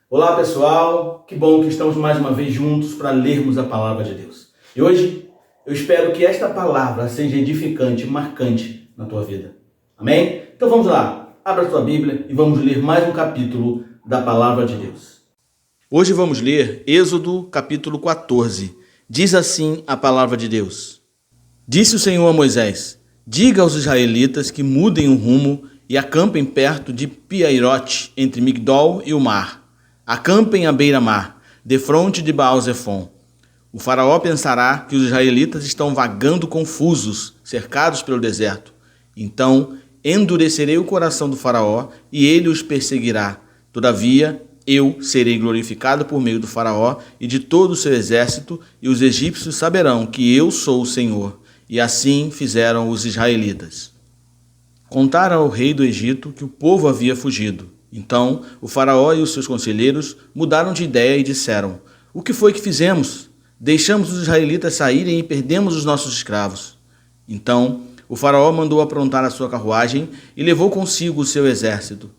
Olá pessoal, que bom que estamos mais uma vez juntos para lermos a palavra de Deus. E hoje eu espero que esta palavra seja edificante e marcante na tua vida. Amém? Então vamos lá, abra a tua Bíblia e vamos ler mais um capítulo da palavra de Deus. Hoje vamos ler Êxodo capítulo 14. Diz assim a palavra de Deus. Disse o Senhor a Moisés: diga aos israelitas que mudem o rumo e acampem perto de Piairote, entre Migdol e o mar. Acampem à beira-mar, defronte de Baal-Zefon. O faraó pensará que os israelitas estão vagando confusos, cercados pelo deserto. Então endurecerei o coração do faraó e ele os perseguirá. Todavia, eu serei glorificado por meio do faraó e de todo o seu exército, e os egípcios saberão que eu sou o Senhor. E assim fizeram os israelitas. Contaram ao rei do Egito que o povo havia fugido. Então o faraó e os seus conselheiros mudaram de ideia e disseram: o que foi que fizemos? Deixamos os israelitas saírem e perdemos os nossos escravos. Então o faraó mandou aprontar a sua carruagem e levou consigo o seu exército.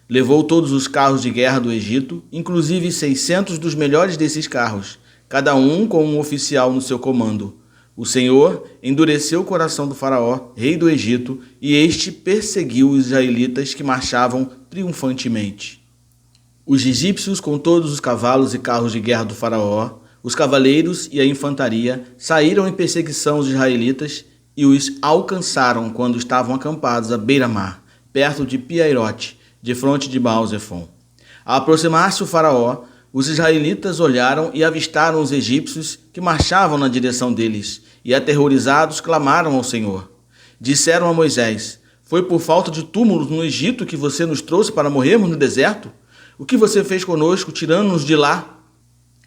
Levou todos os carros de guerra do Egito, inclusive 600 dos melhores desses carros, cada um com um oficial no seu comando. O Senhor endureceu o coração do faraó, rei do Egito, e este perseguiu os israelitas que marchavam triunfantemente. Os egípcios, com todos os cavalos e carros de guerra do faraó, os cavaleiros e a infantaria, saíram em perseguição aos israelitas e os alcançaram quando estavam acampados à beira-mar, perto de Piairote, defronte de Baal-Zefon. Ao aproximar-se o faraó, os israelitas olharam e avistaram os egípcios que marchavam na direção deles, e aterrorizados clamaram ao Senhor. Disseram a Moisés: foi por falta de túmulos no Egito que você nos trouxe para morrermos no deserto? O que você fez conosco, tirando-nos de lá?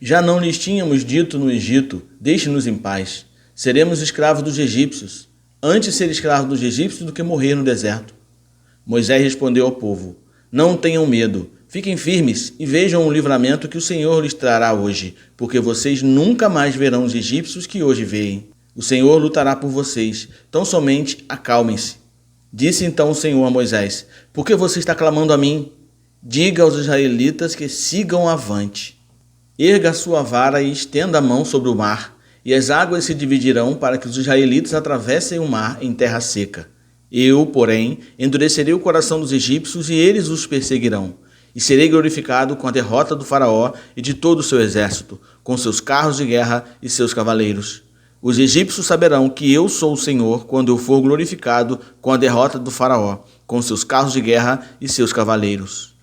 Já não lhes tínhamos dito no Egito: deixe-nos em paz. Seremos escravos dos egípcios. Antes ser escravo dos egípcios do que morrer no deserto. Moisés respondeu ao povo: não tenham medo. Fiquem firmes e vejam o livramento que o Senhor lhes trará hoje, porque vocês nunca mais verão os egípcios que hoje veem. O Senhor lutará por vocês, tão somente acalmem-se. Disse então o Senhor a Moisés: por que você está clamando a mim? Diga aos israelitas que sigam avante. Erga a sua vara e estenda a mão sobre o mar, e as águas se dividirão para que os israelitas atravessem o mar em terra seca. Eu, porém, endurecerei o coração dos egípcios e eles os perseguirão. E serei glorificado com a derrota do faraó e de todo o seu exército, com seus carros de guerra e seus cavaleiros. Os egípcios saberão que eu sou o Senhor quando eu for glorificado com a derrota do faraó, com seus carros de guerra e seus cavaleiros.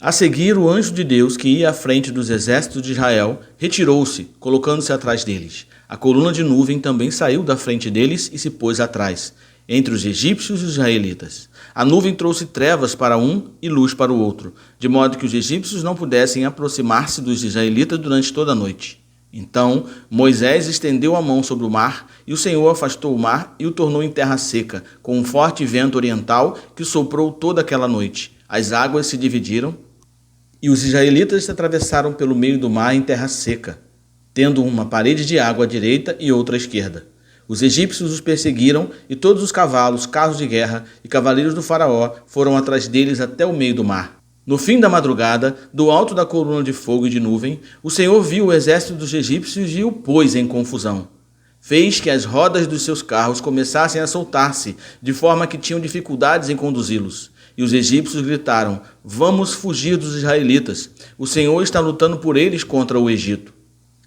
A seguir, o anjo de Deus, que ia à frente dos exércitos de Israel, retirou-se, colocando-se atrás deles. A coluna de nuvem também saiu da frente deles e se pôs atrás, entre os egípcios e os israelitas. A nuvem trouxe trevas para um e luz para o outro, de modo que os egípcios não pudessem aproximar-se dos israelitas durante toda a noite. Então Moisés estendeu a mão sobre o mar, e o Senhor afastou o mar e o tornou em terra seca, com um forte vento oriental que soprou toda aquela noite. As águas se dividiram, e os israelitas atravessaram pelo meio do mar em terra seca, tendo uma parede de água à direita e outra à esquerda. Os egípcios os perseguiram, e todos os cavalos, carros de guerra e cavaleiros do faraó foram atrás deles até o meio do mar. No fim da madrugada, do alto da coluna de fogo e de nuvem, o Senhor viu o exército dos egípcios e o pôs em confusão. Fez que as rodas dos seus carros começassem a soltar-se, de forma que tinham dificuldades em conduzi-los. E os egípcios gritaram: vamos fugir dos israelitas. O Senhor está lutando por eles contra o Egito.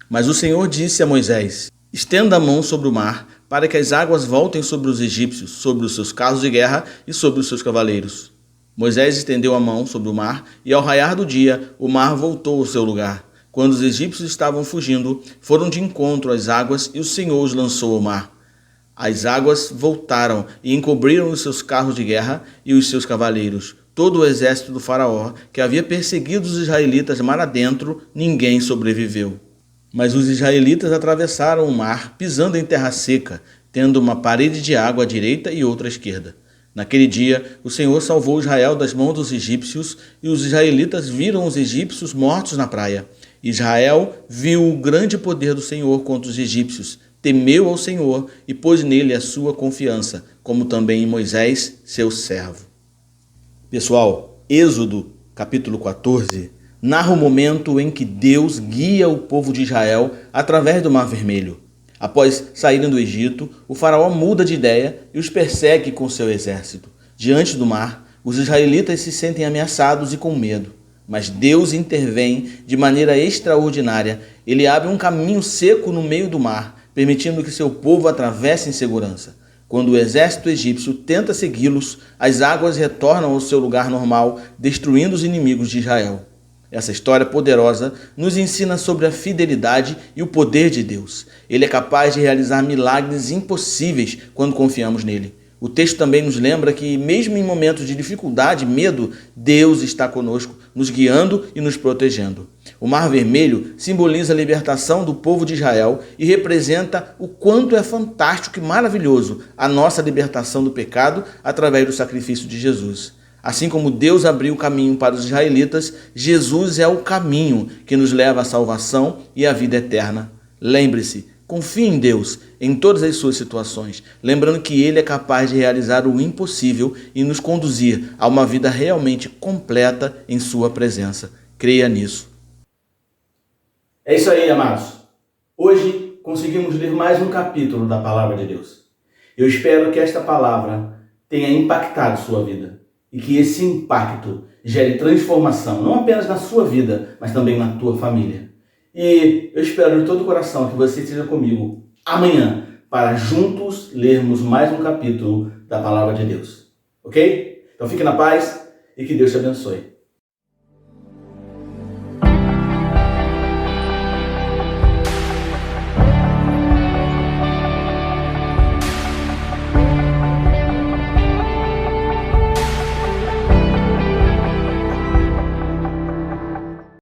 Mas o Senhor disse a Moisés: estenda a mão sobre o mar, para que as águas voltem sobre os egípcios, sobre os seus carros de guerra e sobre os seus cavaleiros. Moisés estendeu a mão sobre o mar, e ao raiar do dia, o mar voltou ao seu lugar. Quando os egípcios estavam fugindo, foram de encontro às águas, e o Senhor os lançou ao mar. As águas voltaram e encobriram os seus carros de guerra e os seus cavaleiros. Todo o exército do faraó, que havia perseguido os israelitas mar adentro, ninguém sobreviveu. Mas os israelitas atravessaram o mar, pisando em terra seca, tendo uma parede de água à direita e outra à esquerda. Naquele dia, o Senhor salvou Israel das mãos dos egípcios, e os israelitas viram os egípcios mortos na praia. Israel viu o grande poder do Senhor contra os egípcios, temeu ao Senhor e pôs nele a sua confiança, como também em Moisés, seu servo. Pessoal, Êxodo, capítulo 14, narra o momento em que Deus guia o povo de Israel através do Mar Vermelho. Após saírem do Egito, o faraó muda de ideia e os persegue com seu exército. Diante do mar, os israelitas se sentem ameaçados e com medo. Mas Deus intervém de maneira extraordinária. Ele abre um caminho seco no meio do mar, permitindo que seu povo atravesse em segurança. Quando o exército egípcio tenta segui-los, as águas retornam ao seu lugar normal, destruindo os inimigos de Israel. Essa história poderosa nos ensina sobre a fidelidade e o poder de Deus. Ele é capaz de realizar milagres impossíveis quando confiamos nele. O texto também nos lembra que, mesmo em momentos de dificuldade e medo, Deus está conosco, nos guiando e nos protegendo. O Mar Vermelho simboliza a libertação do povo de Israel e representa o quanto é fantástico e maravilhoso a nossa libertação do pecado através do sacrifício de Jesus. Assim como Deus abriu o caminho para os israelitas, Jesus é o caminho que nos leva à salvação e à vida eterna. Lembre-se, confie em Deus em todas as suas situações, lembrando que Ele é capaz de realizar o impossível e nos conduzir a uma vida realmente completa em sua presença. Creia nisso. É isso aí, amados. Hoje conseguimos ler mais um capítulo da Palavra de Deus. Eu espero que esta palavra tenha impactado sua vida e que esse impacto gere transformação, não apenas na sua vida, mas também na tua família. E eu espero de todo o coração que você esteja comigo amanhã para juntos lermos mais um capítulo da Palavra de Deus. Ok? Então fique na paz e que Deus te abençoe.